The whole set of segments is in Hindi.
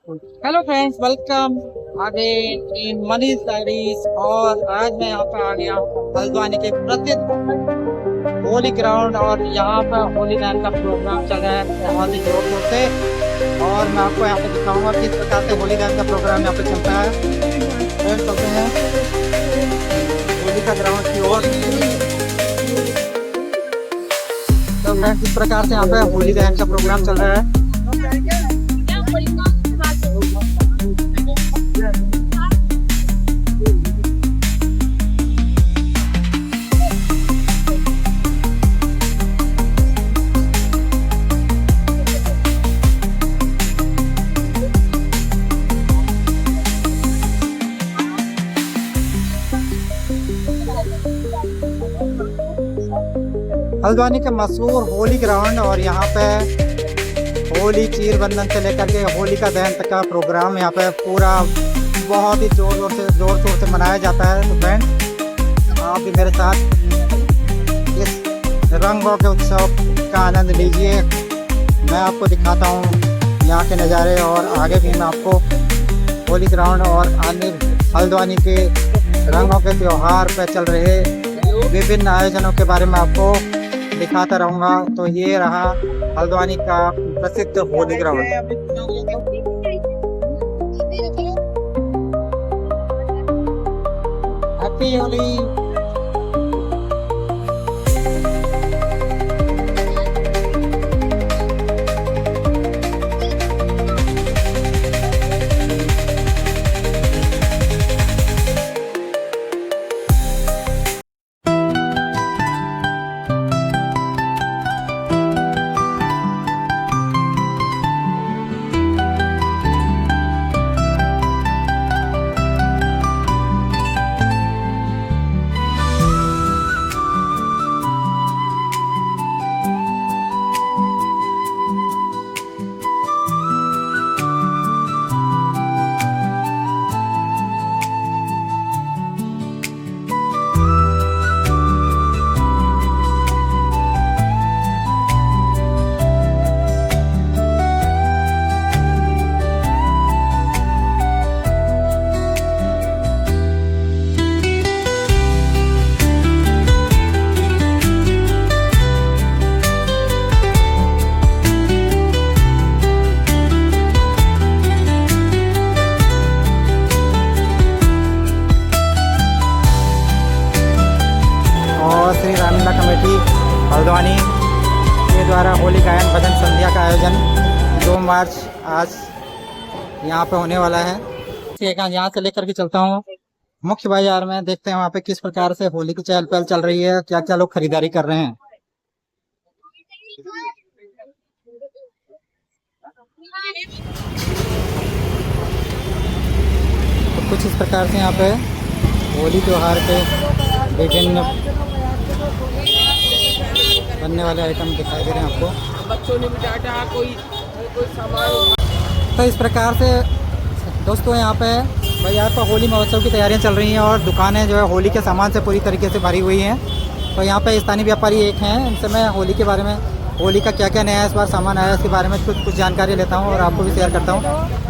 Hello friends, welcome again in Manish diaries. और आज मैं यहाँ पे आ गया हूँ हल्द्वानी के प्रसिद्ध होली ग्राउंड, और यहाँ पर होली नाइट का प्रोग्राम चल रहा है बहुत ही जोर शोर से। और मैं आपको यहाँ पे दिखाऊंगा किस प्रकार से होली नाइट का प्रोग्राम यहाँ पे चलता है। फ्रेंड्स, चलते हैं होली का ग्राउंड की ओर। तो फ्रेंड्स, इस प्रकार से यहाँ पे होली नाइट का प्रोग्राम चल रहा है। हल्द्वानी के मशहूर होली ग्राउंड, और यहाँ पे होली चीर बंधन से लेकर के होली का दहन तक का प्रोग्राम यहाँ पे पूरा बहुत ही जोर शोर से मनाया जाता है। तो फ्रेंड्स, आप भी मेरे साथ इस रंगों के उत्सव का आनंद लीजिए। मैं आपको दिखाता हूँ यहाँ के नज़ारे, और आगे भी मैं आपको होली ग्राउंड और अन्य हल्द्वानी के रंगों के त्यौहार पर चल रहे विभिन्न आयोजनों के बारे में आपको दिखाता रहूँगा। तो ये रहा हल्द्वानी का प्रसिद्ध Holi ground. Happy Holi. Shri Ramlila committee Haldwani के द्वारा होली गायन भजन संध्या का आयोजन 2 मार्च आज यहाँ पे होने वाला है। ठीक है, यहाँ से लेकर के चलता हूँ मुख्य बाजार में, देखते हैं वहाँ पे किस प्रकार से होली की चहल पहल चल रही है, क्या क्या लोग खरीदारी कर रहे हैं। तो कुछ इस प्रकार से यहाँ पे होली त्योहार के विभिन्न बनने वाले आइटम दिखाई दे रहे हैं आपको। बच्चों ने भी डांटा, कोई सामान। तो इस प्रकार से दोस्तों यहाँ पे बाजार पर होली महोत्सव की तैयारियां चल रही हैं, और दुकानें जो है होली के सामान से पूरी तरीके से भरी हुई हैं। तो यहाँ पे स्थानीय व्यापारी एक हैं, इनसे मैं होली के बारे में, होली का क्या क्या नया इस बार सामान आया है, इसके बारे में कुछ जानकारी लेता हूँ और आपको भी शेयर करता हूँ।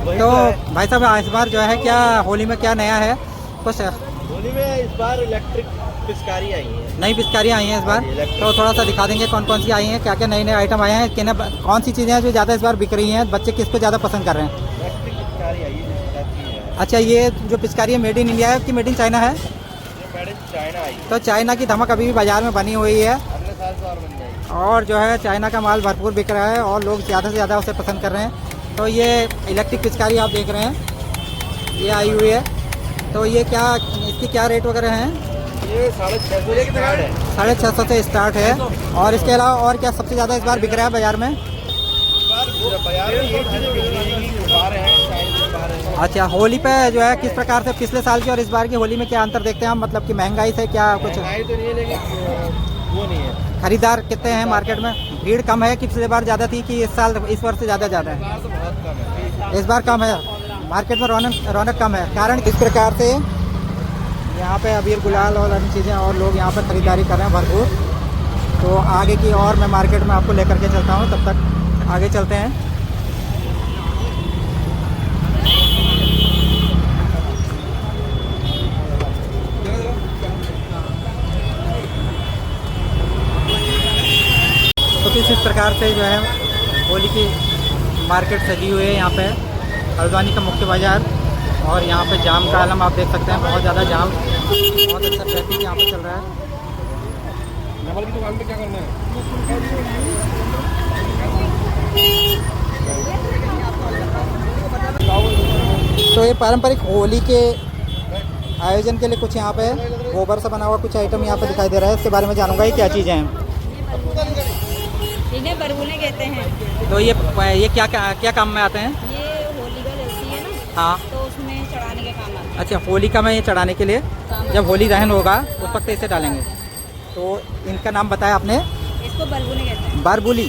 तो भाई साहब, इस बार जो है क्या होली में क्या नया है कुछ? होली में इस बार इलेक्ट्रिक पिचकारी आई है, नई पिचकारियाँ आई हैं इस बार। तो थोड़ा सा दिखा देंगे कौन कौन सी आई हैं, क्या क्या नए नए आइटम आए हैं, कौन सी चीज़ें हैं जो ज़्यादा इस बार बिक रही हैं, बच्चे किस पे ज़्यादा पसंद कर रहे हैं? इलेक्ट्रिक पिचकारी आई है। अच्छा, ये जो पिचकारी है मेड इन इंडिया है कि मेड इन चाइना है? मेड इन चाइना आई है। तो चाइना की धमक अभी भी बाज़ार में बनी हुई है, अगले साल से और बन जाएगी। और जो है चाइना का माल भरपूर बिक रहा है और लोग ज़्यादा से ज़्यादा उसे पसंद कर रहे हैं। तो ये इलेक्ट्रिक पिचकारी आप देख रहे हैं, ये आई हुई है। तो ये क्या, इसकी क्या रेट वगैरह हैं? ये 650 से स्टार्ट है। 650 से स्टार्ट है। और इसके अलावा और क्या सबसे ज़्यादा इस बार बिक रहा है बाज़ार में? बाजार में ये चीज़ें बिक रही है कि गुब्बारे हैं, चाइनीज गुब्बारे हैं। अच्छा, होली पे जो है किस प्रकार से पिछले साल की और इस बार की होली में क्या अंतर देखते हैं हम, मतलब कि महंगाई से क्या कुछ? महंगाई तो नहीं है, लेकिन वो नहीं है। खरीदार कितने हैं मार्केट में? भीड़ कम है कि पिछले बार ज़्यादा थी, कि इस वर्ष से ज़्यादा है? बाजार तो बहुत कम है। इस बार कम है मार्केट में, रौनक कम है। कारण इस प्रकार से यहाँ पे अबीर गुलाल और अन्य चीज़ें, और लोग यहाँ पर ख़रीदारी कर रहे हैं भरपूर। तो आगे की और मैं मार्केट में आपको लेकर के चलता हूँ, तब तक आगे चलते हैं। प्रकार से जो है होली की मार्केट सजी हुई है यहाँ पे हल्द्वानी का मुख्य बाज़ार। और यहाँ पे जाम का आलम आप देख सकते हैं, बहुत ज़्यादा जाम, बहुत अच्छा ट्रैफिक यहाँ पे चल रहा है। नवल की दुकान पे क्या करना है? तो ये पारंपरिक होली के आयोजन के लिए कुछ यहाँ पे गोबर से बना हुआ कुछ आइटम यहाँ पे दिखाई दे रहा है। इसके बारे में जानूंगा ये क्या चीज़ें हैं। इन्हें बरगुने कहते हैं। तो ये क्या काम में आते हैं? ये होली का जलती है ना, हाँ। तो उसमें चढ़ाने के काम आते हैं। अच्छा, होलिका में ये चढ़ाने के लिए जब होली दहन होगा उस वक्त इसे डालेंगे। तो इनका नाम बताया आपने? इसको बरगुने कहते हैं। बारबुली।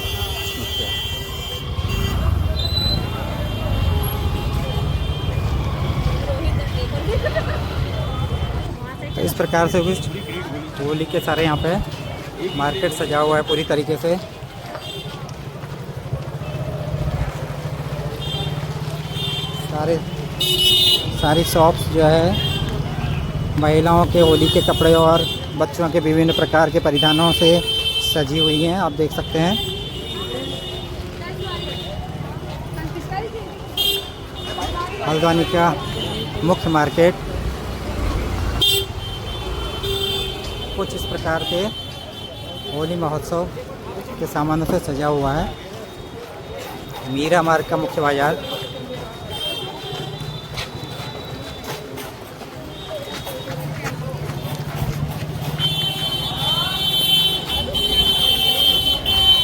तो इस प्रकार से कुछ होली के सारे यहाँ पे मार्केट सजा हुआ है पूरी तरीके से। सारी शॉप्स जो है महिलाओं के होली के कपड़े और बच्चों के विभिन्न प्रकार के परिधानों से सजी हुई हैं, आप देख सकते हैं। हल्द्वानी का मुख्य मार्केट कुछ इस प्रकार के होली महोत्सव के सामानों से सजा हुआ है। मीरा मार्ग का मुख्य बाजार।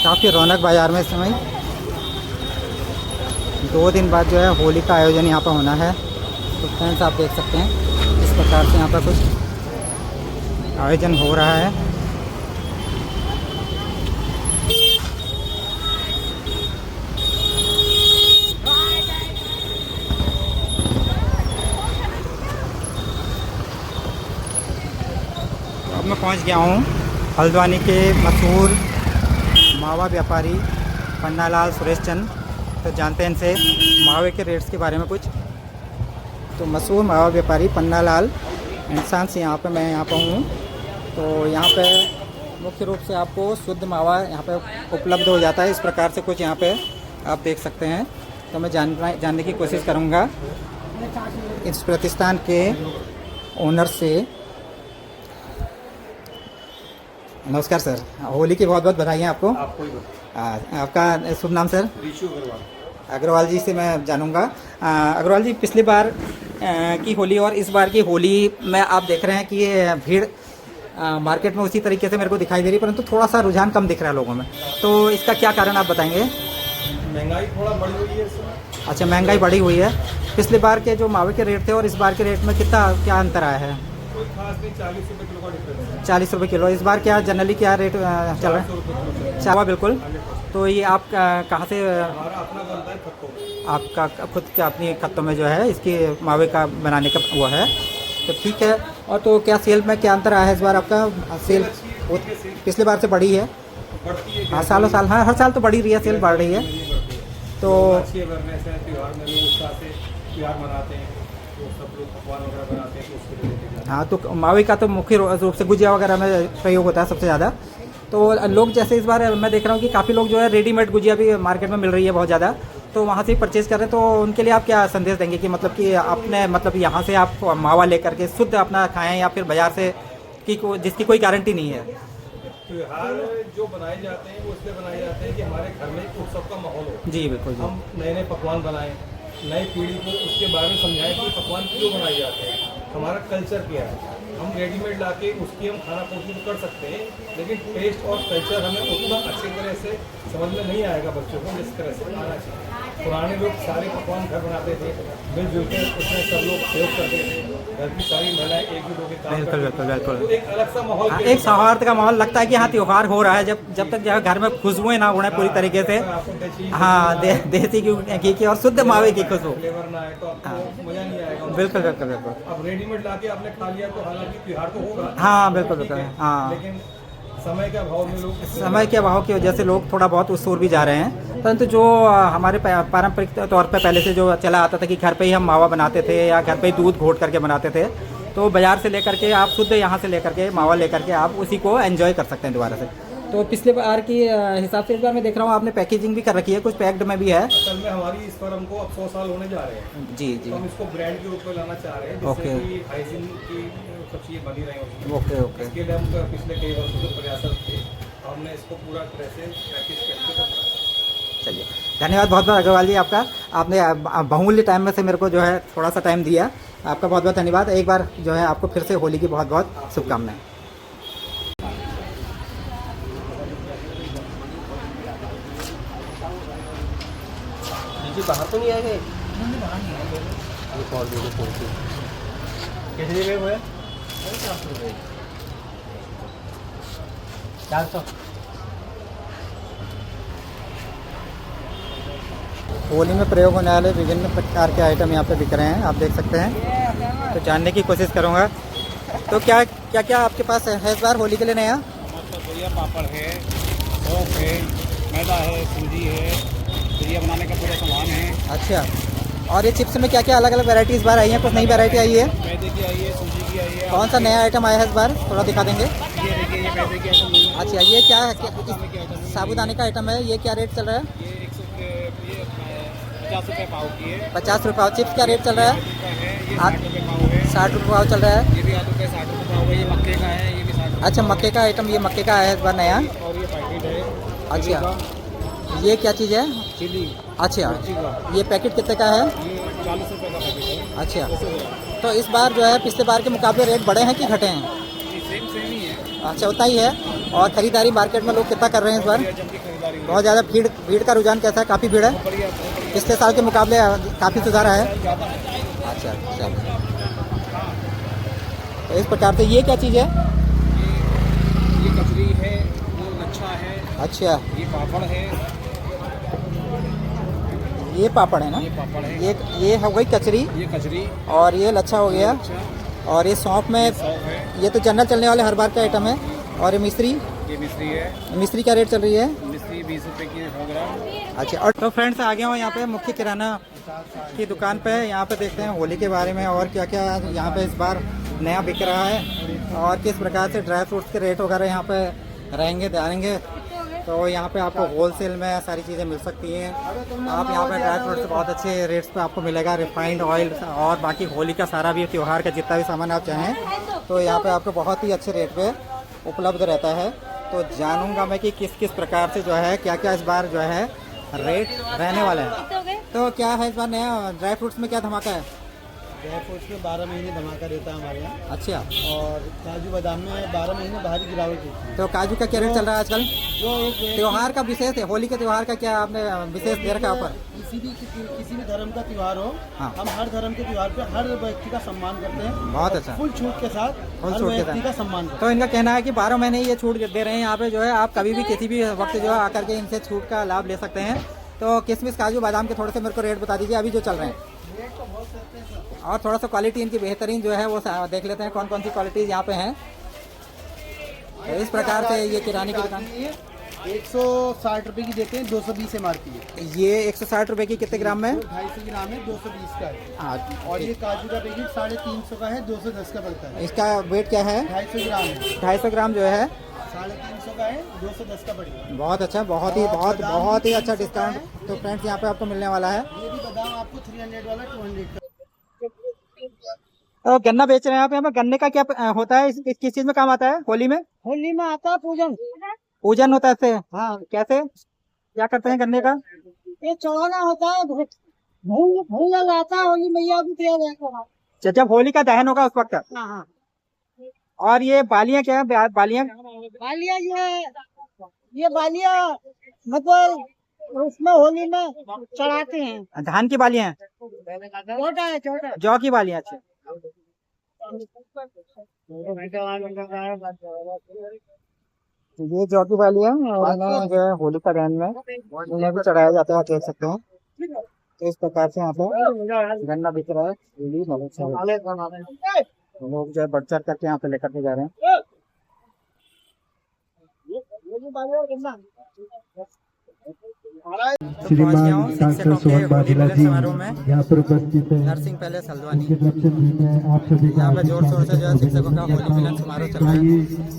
काफ़ी रौनक बाज़ार में इस समय। 2 दिन बाद जो है होली का आयोजन यहाँ पर होना है। तो फ्रेंड्स आप देख सकते हैं इस प्रकार से यहाँ पर कुछ आयोजन हो रहा है। अब मैं पहुँच गया हूँ हल्द्वानी के मशहूर मावा व्यापारी पन्नालाल सुरेश चंद। तो जानते हैं इनसे मावे के रेट्स के बारे में कुछ। तो मशहूर मावा व्यापारी पन्नालाल इंसान से यहाँ पे मैं यहाँ पर हूँ। तो यहाँ पे मुख्य रूप से आपको शुद्ध मावा यहाँ पे उपलब्ध हो जाता है। इस प्रकार से कुछ यहाँ पे आप देख सकते हैं। तो मैं जानने की कोशिश करूँगा इस प्रतिष्ठान के ओनर से। नमस्कार सर, होली की बहुत बहुत बधाइयाँ आपको। आपका शुभ नाम सर? ऋषु अग्रवाल। अग्रवाल जी से मैं जानूँगा। अग्रवाल जी, पिछली बार की होली और इस बार की होली में आप देख रहे हैं कि ये भीड़ मार्केट में उसी तरीके से मेरे को दिखाई दे रही है, परंतु थोड़ा सा रुझान कम दिख रहा है लोगों में। तो इसका क्या कारण आप बताएंगे? महंगाई थोड़ा बढ़ी हुई है सर। अच्छा, महंगाई बढ़ी हुई है। पिछली बार के जो मावे के रेट थे और इस बार के रेट में क्या अंतर आया है? कोई खास नहीं, 40 रुपये किलो का डिफरेंस है। 40 रुपये किलो। इस बार क्या जनरली क्या रेट चल रहा है? चावा बिल्कुल। तो ये आप कहाँ से? हमारा अपना बनता है खत्तों में। आपका खुद के अपनी खत्तों में जो है इसकी मावे का बनाने का वो है। तो ठीक है। और तो क्या सेल में क्या अंतर आया है इस बार आपका? सेल पिछली बार से बढ़ी है? बढ़ती है। हाँ, सालों साल, हाँ हर साल तो बढ़ी रही है, सेल बढ़ रही है। तो अच्छी अवेयरनेस है। त्यौहार में लोग उत्साह से त्यौहार मनाते हैं, तो सब लोग पकवान वगैरह बनाते हैं, तो उसके लिए लेके जाते हैं। हाँ, तो मावे का तो मुख्य रूप से गुजिया वगैरह में प्रयोग होता है सबसे ज़्यादा। तो लोग जैसे इस बार मैं देख रहा हूँ कि काफ़ी लोग जो है रेडीमेड गुजिया भी मार्केट में मिल रही है बहुत ज़्यादा, तो वहाँ से ही परचेज़ कर रहे हैं। तो उनके लिए आप क्या संदेश देंगे कि मतलब कि आपने मतलब यहाँ से आप मावा लेकर के शुद्ध अपना खाएं या फिर बाज़ार से जिसकी कोई गारंटी नहीं है? त्योहार जो बनाए जाते हैं वो इसलिए बनाए जाते हैं कि हमारे घर में एक उत्सव का माहौल हो। जी बिल्कुल। हम नए नए पकवान बनाएं, नई पीढ़ी को उसके बारे में समझाएं कि पकवान क्यों बनाए जाते हैं, हमारा कल्चर क्या है। हम रेडीमेड लाके उसकी हम खाना कोशिश कर सकते हैं, लेकिन टेस्ट और कल्चर हमें उतना अच्छी तरह से समझ में नहीं आएगा बच्चों को जिस तरह से आना चाहिए। पुराने लोग सारे पकवान घर बनाते थे, मिलजुल के उसमें सब लोग सहयोग करते थे, घर की सारी महिलाएं एक जुट होकर काम बिल्कुल करती थी। बिल्कुल बिल्कुल। तो एक अलग सा माहौल, एक सौहार्द का माहौल लगता है कि हाँ त्यौहार हो रहा है। जब तक जो है घर में खुशबुएं ना उड़े पूरी तरीके से। हाँ, देसी घी की और शुद्ध मावे की खुशबू। फ्लेवर ना आए तो आपको मजा नहीं आएगा। बिल्कुल बिल्कुल बिल्कुल। अब रेडीमेड लाके आपने खा लिया तो हालांकि त्योहार तो होगा, हाँ बिल्कुल ठीक बिल्कुल। है, हाँ, लेकिन समय के अभाव में लोग समय के अभाव की वजह से लोग थोड़ा बहुत उस ओर भी जा रहे हैं। परंतु जो हमारे पारंपरिक तौर पे पहले से जो चला आता था कि घर पे ही हम मावा बनाते थे या घर पे ही दूध घोट करके बनाते थे, तो बाज़ार से लेकर के आप शुद्ध यहाँ से लेकर के मावा लेकर के आप उसी को एंजॉय कर सकते हैं दोबारा से। तो पिछले बार की हिसाब से इस बार मैं देख रहा हूँ आपने पैकेजिंग भी कर रखी है, कुछ पैक्ड में भी है। असल में हमारी इस पर हमको अब 100 साल होने जा रहे हैं। जी जी। तो हम इसको ब्रांड के रूप में लाना चाह रहे हैं, जिससे ओके। कि हाइजीन की सब चीज़ें बनी रहे उसमें। Okay okay. इसके लिए हम पिछले कई वर्षों से प्रयासरत थे, हमने इसको पूरा तरह से प्रैक्टिस करके बनाया। चलिए, धन्यवाद बहुत बहुत अग्रवाल जी आपका। आपने बहुमूल्य टाइम में से मेरे को जो है थोड़ा सा टाइम दिया, आपका बहुत बहुत धन्यवाद। एक बार जो है आपको फिर से होली की बहुत बहुत शुभकामनाएं। जी बाहर तो नहीं आए गए। कितने में हुए? 400। होली में प्रयोग होने वाले विभिन्न प्रकार के आइटम यहाँ पे बिक रहे हैं, आप देख सकते हैं। तो जानने की कोशिश करूँगा। तो क्या क्या क्या आपके पास है इस बार होली के लिए नया? भैया पापड़ है, सौंफ है, मैदा है, सूजी है, भैया बनाने का पूरा सामान है। अच्छा, और ये चिप्स में क्या क्या अलग अलग वैरायटी इस बार आई है? कुछ नई वैरायटी आई है? मैदे की आई है, सूजी की आई है। कौन सा नया आइटम आया है इस बार, थोड़ा दिखा देंगे? ये देखिए, ये मैदे की आइटम नहीं है। अच्छा, ये क्या है? साबुदाने की आइटम है। साबुदाने का आइटम है, ये क्या रेट चल रहा है? ये 50 रुपये पाव की है। 50 रुपये पाव। चिप्स क्या रेट चल रहा है? ये हाँ। 60 रुपये पाव है। 60 रुपये पाव चल रहा है। ये भी आलू का 60 रुपये पाव है। ये मक्के का है, ये भी 60 रुपये। अच्छा, मक्के का आइटम, ये मक्के का आया है इस बार नया। और ये पैकेट है। अच्छा, ये क्या चीज़ है? चिली अच्छा, मिर्ची का, ये पैकेट कितने का है? ये 40 रुपये का पैकेट है। अच्छा, तो इस बार जो है पिछले बार के मुकाबले रेट बढ़े हैं कि घटे हैं? ये सेम सेम ही है। अच्छा, उतना ही है। और ख़रीदारी मार्केट में लोग कितना कर रहे हैं इस बार? जम की खरीदारी है। बहुत ज़्यादा भीड़ का रुझान कैसा है? काफ़ी भीड़ है। बढ़िया। पिछले साल के मुकाबले काफ़ी सुधार है। ज़्यादा है। अच्छा चलो, तो इस प्रकार से ये क्या चीज़ है? ये कचरी है, वो लच्छा है, अच्छा, ये पापड़ है। ये पापड़ है ना? ये पापड़ है। ये हो गई कचरी, ये कचरी, और ये लच्छा हो गया, अच्छा, और ये सौंफ में, सौंफ है। ये तो जनरल चलने वाले हर बार का आइटम है। और ये मिश्री, ये मिश्री है। मिश्री क्या रेट चल रही है? मिश्री 20 रुपये की 100 ग्राम। अच्छा, और तो फ्रेंड्स आ गया हूँ यहाँ पे मुख्य किराना की दुकान पे। यहाँ पे देखते हैं होली के बारे में और क्या क्या यहाँ पे इस बार नया बिक रहा है, और किस प्रकार से ड्राई फ्रूट्स के रेट वगैरह यहाँ पे रहेंगे। तो यहाँ पे आपको होलसेल में सारी चीज़ें मिल सकती हैं। आप यहाँ पे ड्राई फ्रूट्स बहुत अच्छे रेट्स पे आपको मिलेगा, रिफाइंड ऑयल और बाकी होली का सारा भी त्यौहार का जितना भी सामान आप चाहें तो यहाँ पे आपको बहुत ही अच्छे रेट पे उपलब्ध रहता है। तो जानूंगा मैं कि किस किस प्रकार से जो है क्या क्या इस बार जो है रेट रहने वाले हैं। तो क्या है इस बार नया ड्राई फ्रूट्स में क्या धमाका है? ड्राई फ्रूट्स में 12 महीने धमाका रहता है हमारे यहाँ। अच्छा, और काजू बादाम में 12 महीने भारी गिरावट होती है। तो काजू का क्या रेट चल रहा है आजकल? जो एक त्योहार का विशेष है, होली के त्योहार का क्या आपने विशेष दे रखा है ऑफर? किसी भी धर्म का त्यौहार हो, हाँ। हम हर धर्म के त्यौहार पे हर व्यक्ति का सम्मान करते हैं। बहुत अच्छा। फुल छूट के साथ फुल हर छूट के व्यक्ति साथ। का सम्मान करते तो इनका कहना है कि 12 महीने ये छूट दे रहे हैं यहाँ पे जो है, आप कभी भी किसी भी वक्त जो है आकर के इनसे छूट का लाभ ले सकते हैं। तो किशमिश काजू बादाम के थोड़े से मेरे को रेट बता दीजिए अभी जो चल रहे हैं, और थोड़ा सा क्वालिटी इनकी बेहतरीन जो है वो देख लेते हैं कौन कौन सी क्वालिटीज यहाँ पे हैं। तो इस प्रकार से ये किराने की दुकान, हैं। 160 रुपए की देते हैं, 220 MRP है। ये 160 रुपए की कितने ग्राम में? 250 ग्राम है, 220 का है। हाँ, और ये काजू का पैकेट 350 का है, 210 का पड़ता है। इसका वेट क्या है? 250 ग्राम है, 250 ग्राम जो है 350 का है, 210 का पड़ेगा। बहुत अच्छा, बहुत ही अच्छा डिस्काउंट तो फ्रेंड्स यहाँ पे आपको मिलने वाला है। ये भी बादाम आपको 300 वाला 200 का। तो गन्ना बेच रहे हैं आप यहाँ पे, गन्ने का क्या होता है? किस चीज में काम आता है होली में? होली में आता है पूजन। पूजन होता है इससे? हाँ, कैसे क्या करते हैं गन्ने का? ये चढ़ाना होता है, भूल लगाता है, होली मैया भी दिया जाता है। जब होली का दहन होगा उस वक्त। हाँ हाँ। और ये बालियां क्या है? बालियां बालिया ये बालिया मतलब उसमें होली में चढ़ाते हैं। धान की बालियां हैं? छोटा है, छोटा। जौ की बालियां? अच्छा, ये जौ की बालियां और इन्हें जो है होली का दहन में इन्हें भी चढ़ाया जाता है, आप देख सकते हैं। तो इस प्रकार से यहाँ पे गन्ना बिक रहा है। लोग जो है बढ़ चढ़ करके यहाँ पे लेकर के जा रहे हैं। तो पहुंच गया हूँ शिक्षकों के होली मिलन समारोह में। यहाँ पर उपस्थित है नरसिंह पैलेस हल्द्वानी। उनकी तरफ से मैं आप सभी का यहाँ पे जोर शोर से जो है शिक्षकों का होली मिलन समारोह चल रहा है। आइए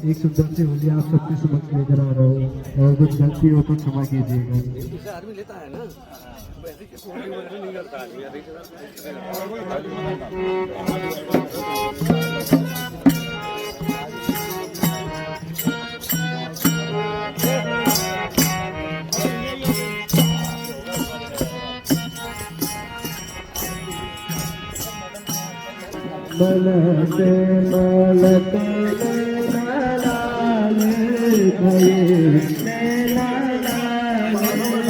एक सुंदर सी होली आप सबके समक्ष लेकर आ रहा हूँ और कुछ गलती हो तो क्षमा कीजिएगा। आदमी लेता है ना मलते मलते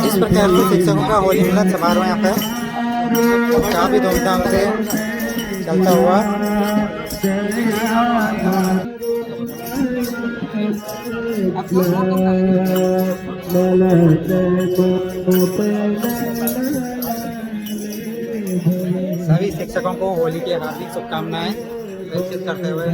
इस प्रकार से शिक्षकों का होली मिलन समारोह यहाँ पे काफी धूमधाम से चलता हुआ। सभी शिक्षकों को होली की हार्दिक शुभकामनाएं व्यक्त करते हुए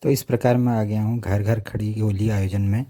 तो इस प्रकार मैं आ गया हूँ घर घर खड़ी होली आयोजन में।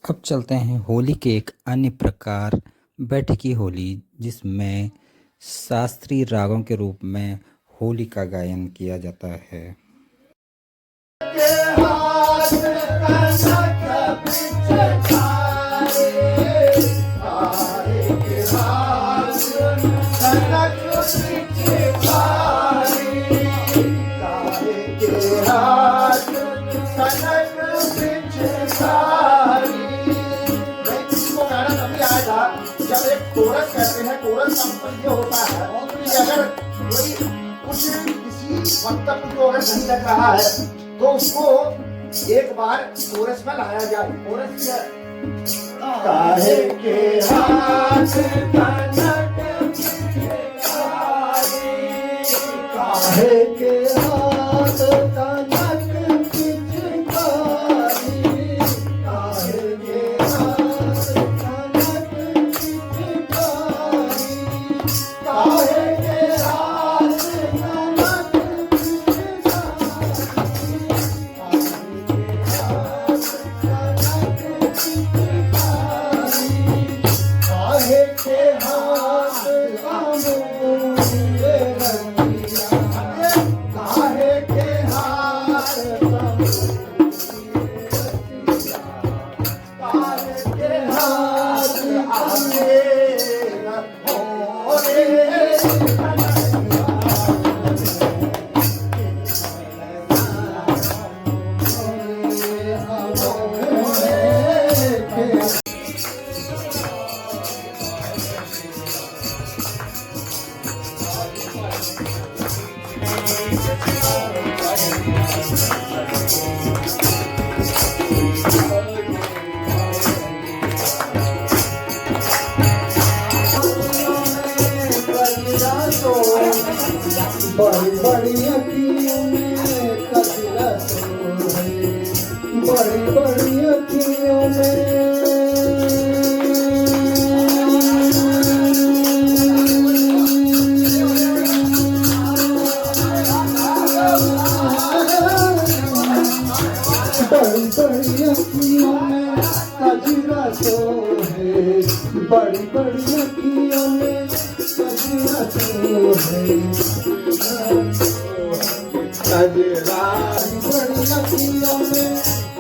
अब चलते हैं होली के एक अन्य प्रकार बैठकी होली, जिसमें शास्त्रीय रागों के रूप में होली का गायन किया जाता है। जब एक कोरस कहते हैं, कोरस का मतलब ये होता है कि अगर कोई कुछ किसी वक्तव्य को अगर नहीं लग रहा है तो उसको एक बार कोरस में लाया जाए। कोरस क्या है? काहे के हाथ काहे के हाथ बड़ी बड़ी अखियों में कजरा तो है, बड़ी बड़ी अखियों में बड़ी बड़ी अखियों में कजरा तो है, बड़ी बड़ी अखियों में कजरा तो है। कजरा बड़ी अखियों में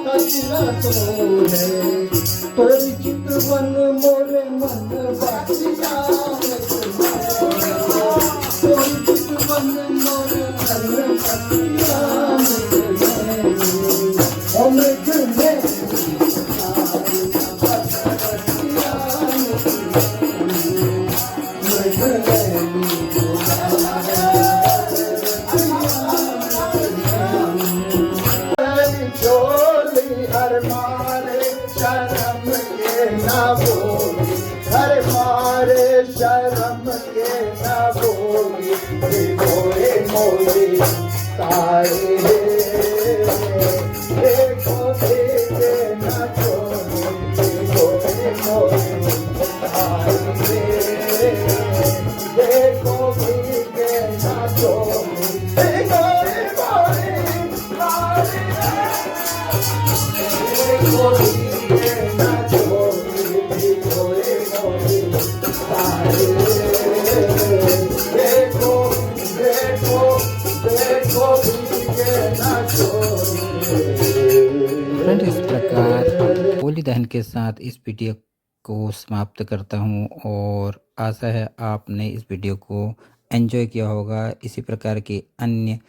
कजरा तो है, तोरी चितवन मोरे मन बातिया में तोरी चितवन मोरे मन बातिया में हमें घने शर्म के न बोली मोरे मोरे तारे देखो देखे न छोड़े मोरे मोरे तारे देखो देखे न छोड़े मोरे मोरे तारे देखो देखे न छोड़े मोरे मोरे फ्रेंड, इस प्रकार होली दहन के साथ इस वीडियो को समाप्त करता हूं और आशा है आपने इस वीडियो को एंजॉय किया होगा। इसी प्रकार के अन्य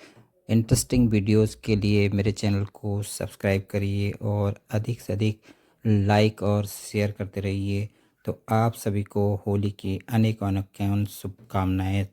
इंटरेस्टिंग वीडियोस के लिए मेरे चैनल को सब्सक्राइब करिए और अधिक से अधिक लाइक और शेयर करते रहिए। तो आप सभी को होली की अनेक शुभकामनाएं।